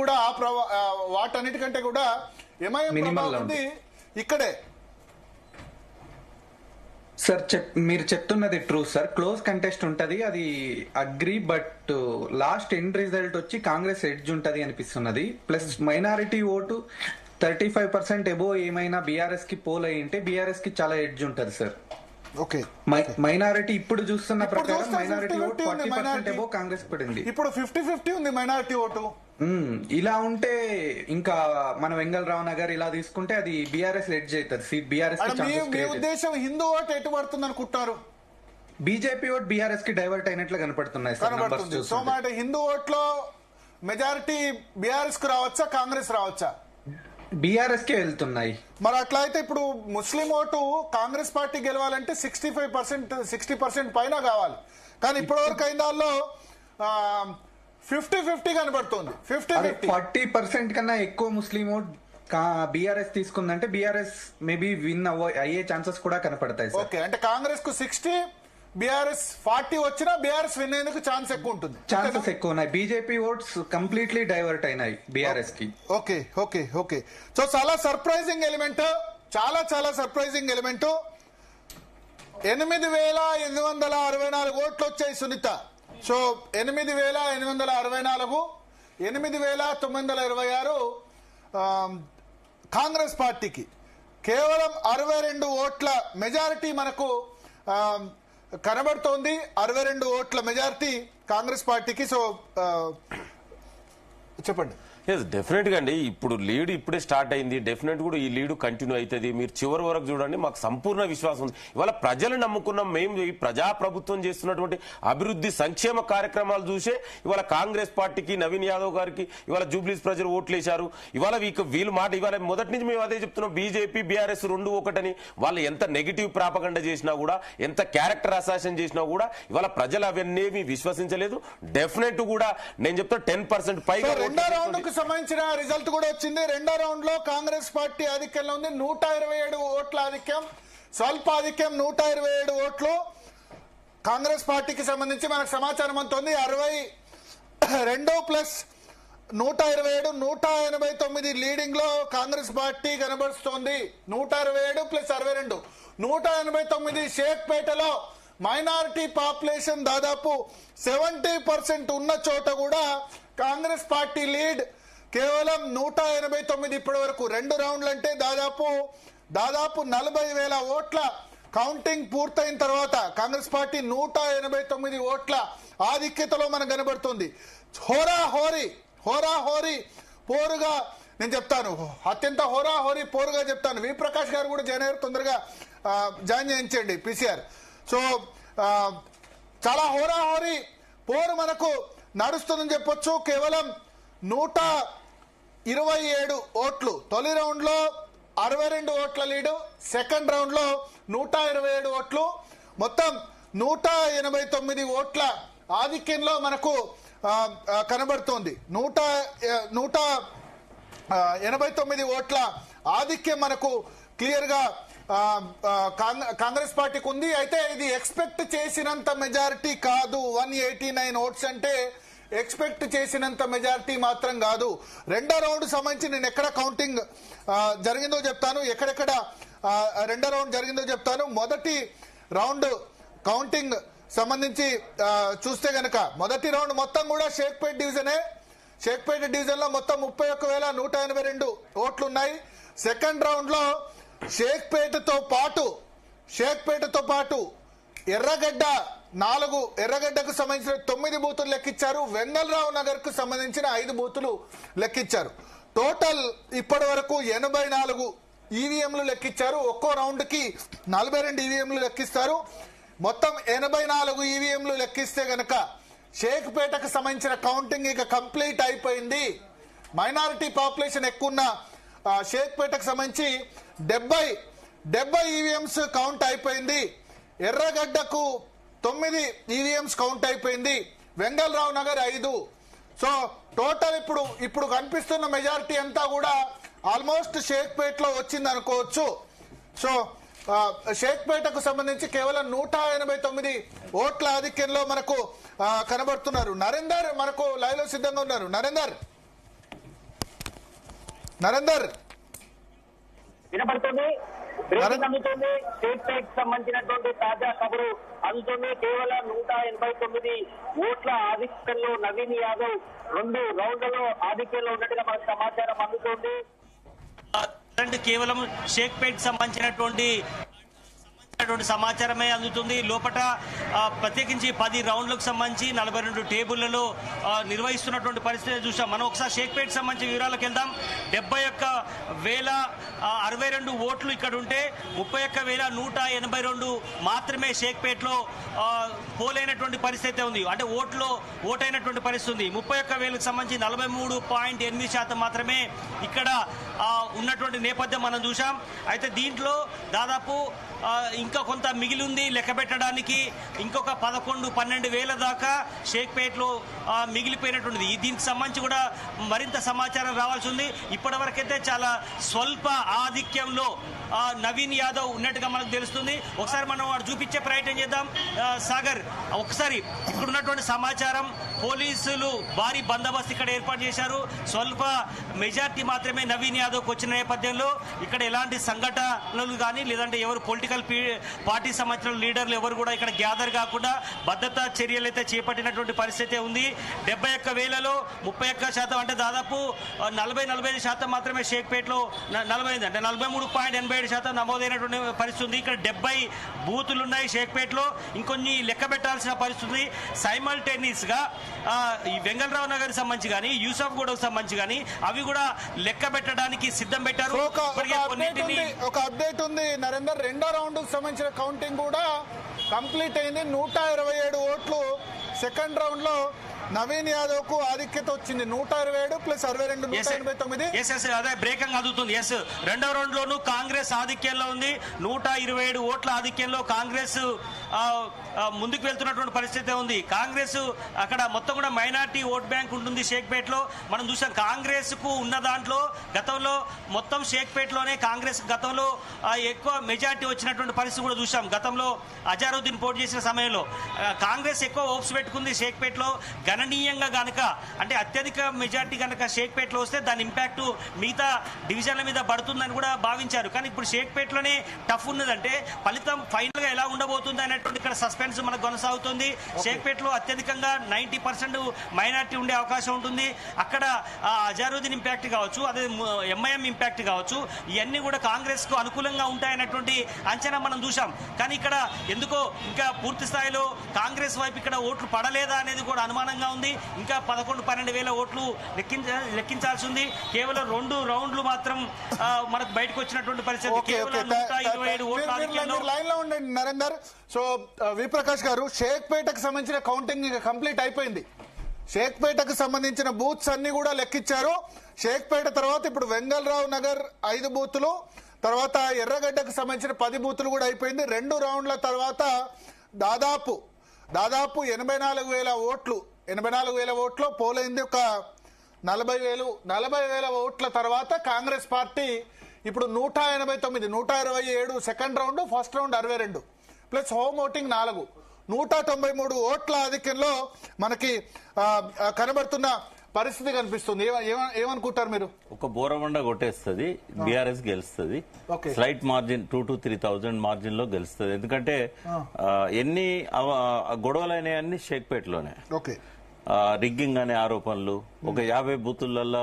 కూడా వాటన్నిటికంటే కూడా ఎంఐఎం ప్రభావం ఉంది ఇక్కడే. సార్ మీరు చెప్తున్నది ట్రూ సార్, క్లోజ్ కంటెస్ట్ ఉంటది, అది agri. But last end result వచ్చి కాంగ్రెస్ ఎడ్జ్ ఉంటది అనిపిస్తున్నది. ప్లస్ మైనారిటీ ఓటు 35% ఎబో ఏమైనా బీఆర్ఎస్ కి పోల్ అయ్యి ఉంటే బీఆర్ఎస్ కి చాలా ఎడ్జ్ ఉంటది సార్. ఓకే, మైనారిటీ ఇప్పుడు చూస్తున్న ప్రకారం మైనారిటీ ఓటు 40% ఎబో కాంగ్రెస్ పడింది. ఇప్పుడు 50-50 ఉంది మైనారిటీ ఓటు. ఇలా ఉంటే ఇంకా మన వెంగళరావు నగర్ ఇలా తీసుకుంటే అది బీఆర్ఎస్ ఎడ్జ్ అవుతుంది సీట్. బీఆర్ఎస్ మీ ఉద్దేశం హిందూ ఓటు ఎటు పడుతుంది అనుకుంటున్నారు? బీజేపీ ఓట్ బీఆర్ఎస్ కి డైవర్ట్ అయినట్లు కనపడుతున్నాయి సార్. సో మాట హిందూ ఓట్లో మెజారిటీ బీఆర్ఎస్ కు రావచ్చా, కాంగ్రెస్ రావచ్చా? బీఆర్ఎస్ కే వెళ్తున్నాయి. మరి అట్లా అయితే ఇప్పుడు ముస్లిం ఓటు కాంగ్రెస్ పార్టీ గెలవాలంటే 60% పైన కావాలి. కానీ ఇప్పటి వరకు అయిన దానిలో 50-50 కనబడుతుంది. 40% కన్నా ఎక్కువ ముస్లిం ఓట్ బీఆర్ఎస్ తీసుకుందంటే బీఆర్ఎస్ మేబీ విన్ అయ్యే ఛాన్సెస్ కూడా కనపడతాయి. ఓకే, అంటే కాంగ్రెస్ కు 60, బీఆర్ఎస్ 40 వచ్చినా బీఆర్ఎస్ విన్ అయ్యేందుకు ఛాన్స్ ఎక్కువ ఉంటుంది. ఛాన్సెస్ ఎక్కువ ఉన్నాయి. బీజేపీ ఓట్స్ కంప్లీట్లీ డైవర్ట్ అయినాయి బీఆర్ఎస్ కి. ఓకే ఓకే ఓకే సో చాలా సర్ప్రైజింగ్ ఎలిమెంట్, చాలా సర్ప్రైజింగ్ ఎలిమెంట్. 8,864 ఓట్లు వచ్చాయి సునీత. సో 8,864, 8,926 కాంగ్రెస్ పార్టీకి. కేవలం 62 ఓట్ల మెజారిటీ మనకు కనబడుతోంది. 62 ఓట్ల మెజారిటీ కాంగ్రెస్ పార్టీకి. సో చెప్పండి. డెఫినెట్ గా అండి, ఇప్పుడు లీడ్ ఇప్పుడే స్టార్ట్ అయింది. డెఫినెట్ కూడా ఈ లీడ్ కంటిన్యూ అవుతుంది. మీరు చివరి వరకు చూడండి, మాకు సంపూర్ణ విశ్వాసం ఉంది. ఇవాళ ప్రజలు నమ్ముకున్నాం మేము. ఈ ప్రజాప్రభుత్వం చేస్తున్నటువంటి అభివృద్ధి సంక్షేమ కార్యక్రమాలు చూసే ఇవాళ కాంగ్రెస్ పార్టీకి, నవీన్ యాదవ్ గారికి ఇవాళ జూబ్లీస్ ప్రజలు ఓట్లేశారు. ఇవాళ వీళ్ళు మాట ఇవాళ మొదటి నుంచి మేము అదే చెప్తున్నాం, బీజేపీ బీఆర్ఎస్ రెండు ఒకటని. వాళ్ళు ఎంత నెగిటివ్ ప్రాపగండ చేసినా కూడా, ఎంత క్యారెక్టర్ అసాసిన్ చేసినా కూడా ఇవాళ ప్రజలు అవన్నీ విశ్వసించలేదు. డెఫినెట్ కూడా నేను చెప్తా 10% పైగా సంబంధించిన రిజల్ట్ కూడా వచ్చింది. రెండో రౌండ్ లో కాంగ్రెస్ పార్టీ ఆధిక్యంలో ఉంది. 127 ఓట్ల ఆధిక్యం, స్వల్ప ఆధిక్యం 127 ఓట్లు కాంగ్రెస్ పార్టీకి సంబంధించి మనకు సమాచారం అందుతోంది. 62 ప్లస్ 127 189 లీడింగ్ లో కాంగ్రెస్ పార్టీ కనబరుస్తోంది. 127 ప్లస్ 62 189. షేక్పేటలో మైనారిటీ పాపులేషన్ దాదాపు 70% ఉన్న చోట కూడా కాంగ్రెస్ పార్టీ లీడ్ కేవలం 189. ఇప్పటి వరకు 2 రౌండ్లు అంటే దాదాపు 40,000 ఓట్ల కౌంటింగ్ పూర్తయిన తర్వాత కాంగ్రెస్ పార్టీ 189 ఓట్ల ఆధిక్యతలో మనకు కనబడుతుంది. హోరాహోరీ పోరుగా నేను చెప్తాను, అత్యంత హోరాహోరీ పోరుగా చెప్తాను. వి ప్రకాష్ గారు కూడా తొందరగా జాయిన్ చేయించండి పీసీఆర్. సో చాలా హోరాహోరీ పోరు మనకు నడుస్తుందని చెప్పొచ్చు. కేవలం 127 ఓట్లు. తొలి రౌండ్ లో 62 ఓట్ల లీడు, సెకండ్ రౌండ్ లో 127 ఓట్లు, మొత్తం 189 ఓట్ల ఆధిక్యంలో మనకు కనబడుతోంది. 189 ఓట్ల ఆధిక్యం మనకు క్లియర్ గా కాంగ్రెస్ పార్టీకి ఉంది. అయితే ఇది ఎక్స్పెక్ట్ చేసినంత మెజారిటీ కాదు. 189 ఓట్స్ అంటే ఎక్స్పెక్ట్ చేసినంత మెజారిటీ మాత్రం కాదు. రెండో రౌండ్ సంబంధించి నేను ఎక్కడ కౌంటింగ్ జరిగిందో చెప్తాను, ఎక్కడెక్కడ రెండో రౌండ్ జరిగిందో చెప్తాను. మొదటి రౌండ్ కౌంటింగ్ సంబంధించి చూస్తే గనక మొదటి రౌండ్ మొత్తం కూడా షేక్పేట డివిజనే. షేక్పేట డివిజన్ లో మొత్తం 31,182 ఓట్లు ఉన్నాయి. సెకండ్ రౌండ్ లో షేక్పేటతో పాటు ఎర్రగడ్డ 4, ఎర్రగడ్డకు సంబంధించిన 9 బూతులు లెక్కించారు. వెంగళరావు నగర్ కు సంబంధించిన 5 బూతులు లెక్కించారు. టోటల్ ఇప్పటి వరకు 84 ఈవీఎంలు లెక్కించారు. ఒక్కో రౌండ్ కి 42 ఈవీఎంలు లెక్కిస్తారు. మొత్తం 84 ఈవీఎంలు లెక్కిస్తే గనక షేక్పేటకు సంబంధించిన కౌంటింగ్ ఇక కంప్లీట్ అయిపోయింది. మైనారిటీ పాపులేషన్ ఎక్కువ షేక్పేటకు సంబంధించి 70 ఈవీఎంస్ కౌంట్ అయిపోయింది. ఎర్రగడ్డకు 9 ఈవీఎంస్ కౌంట్ అయిపోయింది. వెంగళరావు నగర్ 5. సో టోటల్ ఇప్పుడు కనిపిస్తున్న మెజారిటీ అంతా కూడా ఆల్మోస్ట్ షేక్పేటలో వచ్చింది అనుకోవచ్చు. సో షేక్పేటకు సంబంధించి కేవలం 189 ఓట్ల ఆధిక్యంలో మనకు కనబడుతున్నారు. నరేందర్ మనకు లైవ్ లో సిద్ధంగా ఉన్నారు. నరేందర్, నరేందర్ వినపడుతుంది. బ్రేకింగ్ అందుతుంది. స్టేట్ సైడ్ సంబంధించినటువంటి తాజా ఖబరు అందుతుంది. కేవలం 189 ఓట్ల ఆధిక్యంలో నవీన్ యాదవ్ 2 రౌండ్లలో ఆధిక్యంలో ఉన్నట్టుగా మనకు సమాచారం అందుతుంది. కేవలం షేక్పేట్ సంబంధించినటువంటి సమాచారమే అందుతుంది. లోపల ప్రత్యేకించి 10 రౌండ్లకు సంబంధించి 42 టేబుళ్లలో నిర్వహిస్తున్నటువంటి పరిస్థితి చూసాం. మనం ఒకసారి షేక్పేట్ సంబంధించిన వివరాలకు వెళ్దాం. 71,062 ఓట్లు ఇక్కడ ఉంటే 31,182 మాత్రమే షేక్పేట్లో పోలైనటువంటి పరిస్థితి ఉంది. అంటే ఓటైనటువంటి పరిస్థితి ఉంది. 31,000కు సంబంధించి 43.8% మాత్రమే ఇక్కడ ఉన్నటువంటి నేపథ్యం మనం చూసాం. అయితే దీంట్లో దాదాపు ఇంకా కొంత మిగిలి ఉంది లెక్క పెట్టడానికి. ఇంకొక 11-12 వేల దాకా షేక్పేట్లో మిగిలిపోయినటువంటిది. దీనికి సంబంధించి కూడా మరింత సమాచారం రావాల్సి ఉంది. ఇప్పటివరకైతే చాలా స్వల్ప ఆధిక్యంలో నవీన్ యాదవ్ ఉన్నట్టుగా మనకు తెలుస్తుంది. ఒకసారి మనం వాడు చూపించే ప్రయత్నం చేద్దాం. సాగర్, ఒకసారి ఇక్కడ ఉన్నటువంటి సమాచారం, పోలీసులు భారీ బందోబస్తు ఇక్కడ ఏర్పాటు చేశారు. స్వల్ప మెజార్టీ మాత్రమే నవీన్ యాదవ్కి వచ్చిన నేపథ్యంలో ఇక్కడ ఎలాంటి సంఘటనలు కానీ లేదంటే ఎవరు పొలిటికల్ పార్టీ సంబంధించిన లీడర్లు ఎవరు కూడా ఇక్కడ గ్యాదర్ కాకుండా భద్రతా చర్యలు అయితే చేపట్టినటువంటి పరిస్థితి ఉంది. 71,000లో 31% అంటే దాదాపు 40-45% మాత్రమే షేక్పేట్లో 43.87% నమోదైనటువంటి పరిస్థితి ఉంది. ఇక్కడ 70 బూతులు ఉన్నాయి షేక్పేట్లో. ఇంకొన్ని లెక్క పెట్టాల్సిన పరిస్థితి. సైమల్టేనియస్ గా ఈ వెంగళరావు నగర్ సంబంధించి కానీ యూసఫ్ గూడకు సంబంధించి కానీ అవి కూడా లెక్క పెట్టడానికి సిద్ధం పెట్టారు. ఒక అప్డేట్ ఉంది నరేందర్. రెండో రౌండ్ సంబంధించిన కౌంటింగ్ కూడా కంప్లీట్ అయింది. 127 ఓట్లు సెకండ్ రౌండ్ లో నవీన్ యాదవ్ కు ఆధిక్యత వచ్చింది. 127 ప్లస్ 62 189. అదే బ్రేకింగ్ అందుతుంది. రెండవ రౌండ్ లోను కాంగ్రెస్ ఆధిక్యంలో ఉంది. 127 ఓట్ల ఆధిక్యంలో కాంగ్రెస్ ముందుకు వెళ్తున్నటువంటి పరిస్థితి ఉంది. కాంగ్రెస్ అక్కడ మొత్తం కూడా మైనార్టీ ఓట్ బ్యాంక్ ఉంటుంది షేక్పేట్ లో. మనం చూసాం కాంగ్రెస్ కు ఉన్న దాంట్లో గతంలో మొత్తం షేక్పేట్ లోనే కాంగ్రెస్ గతంలో ఎక్కువ మెజార్టీ వచ్చినటువంటి పరిస్థితి కూడా చూసాం. గతంలో అజారుద్దీన్ పోటీ చేసిన సమయంలో కాంగ్రెస్ ఎక్కువ ఓప్స్ పెట్టుకుంది షేక్పేట్ లో. గణనీయంగా గనక అంటే అత్యధిక మెజార్టీ కనుక షేక్పేట్ లో వస్తే దాని ఇంపాక్ట్ మిగతా డివిజన్ల మీద పడుతుందని కూడా భావించారు. కానీ ఇప్పుడు షేక్పేట్ లోనే టఫ్ ఉన్నదంటే ఫలితం ఫైనల్ గా ఎలా ఉండబోతుంది అనేటువంటి ఇక్కడ సస్పెన్స్ మనకు కొనసాగుతుంది. షేక్పేట్ లో అత్యధికంగా 90% మైనార్టీ ఉండే అవకాశం ఉంటుంది. అక్కడ అజారుద్దీన్ ఇంపాక్ట్ కావచ్చు, అదే ఎంఐఎం ఇంపాక్ట్ కావచ్చు, ఇవన్నీ కూడా కాంగ్రెస్ కు అనుకూలంగా ఉంటాయనేటువంటి అంచనా మనం చూసాం. కానీ ఇక్కడ ఎందుకో ఇంకా పూర్తి స్థాయిలో కాంగ్రెస్ వైపు ఇక్కడ ఓట్లు పడలేదా అనేది కూడా అనుమానంగా ఉంది. ఇంకా 11-12 వేల ఓట్లు లెక్కించాల్సి ఉంది. కేవలం 2 రౌండ్లు మాత్రం మనకు బయటకు వచ్చినటువంటి పరిస్థితి. కేవలం 127 ఓట్ల లైన్ లో ఉండండి నరేందర్. సో విప్రకాష్ గారు, షేక్పేటకు సంబంధించిన కౌంటింగ్ కంప్లీట్ అయిపోయింది. షేక్పేటకు సంబంధించిన బూత్స్ అన్ని కూడా లెక్కించారు. షేక్పేట తర్వాత ఇప్పుడు వెంగళరావు నగర్ 5 బూతులు, తర్వాత ఎర్రగడ్డకు సంబంధించిన 10 బూతులు కూడా అయిపోయింది. 2 రౌండ్ల తర్వాత దాదాపు 84,000 ఓట్లు పోలైంది. ఒక 40,000 ఓట్ల తర్వాత కాంగ్రెస్ పార్టీ ఇప్పుడు 127 second round, first round 62 plus home voting 4 193 ఓట్ల ఆధిక్యంలో మనకి కనబడుతున్న పరిస్థితి కనిపిస్తుంది. ఏమనుకుంటారు మీరు? ఒక బోరబండ కొట్టేస్తుంది, బీఆర్ఎస్ గెలుస్తుంది. స్లైట్ మార్జిన్ 2,000 to 3,000 మార్జిన్ లో గెలుస్తుంది. ఎందుకంటే ఎన్ని గొడవలైన షేక్పేట్ లోనే రిగ్గింగ్ అనే ఆరోపణలు, ఒక 50 బూతులలో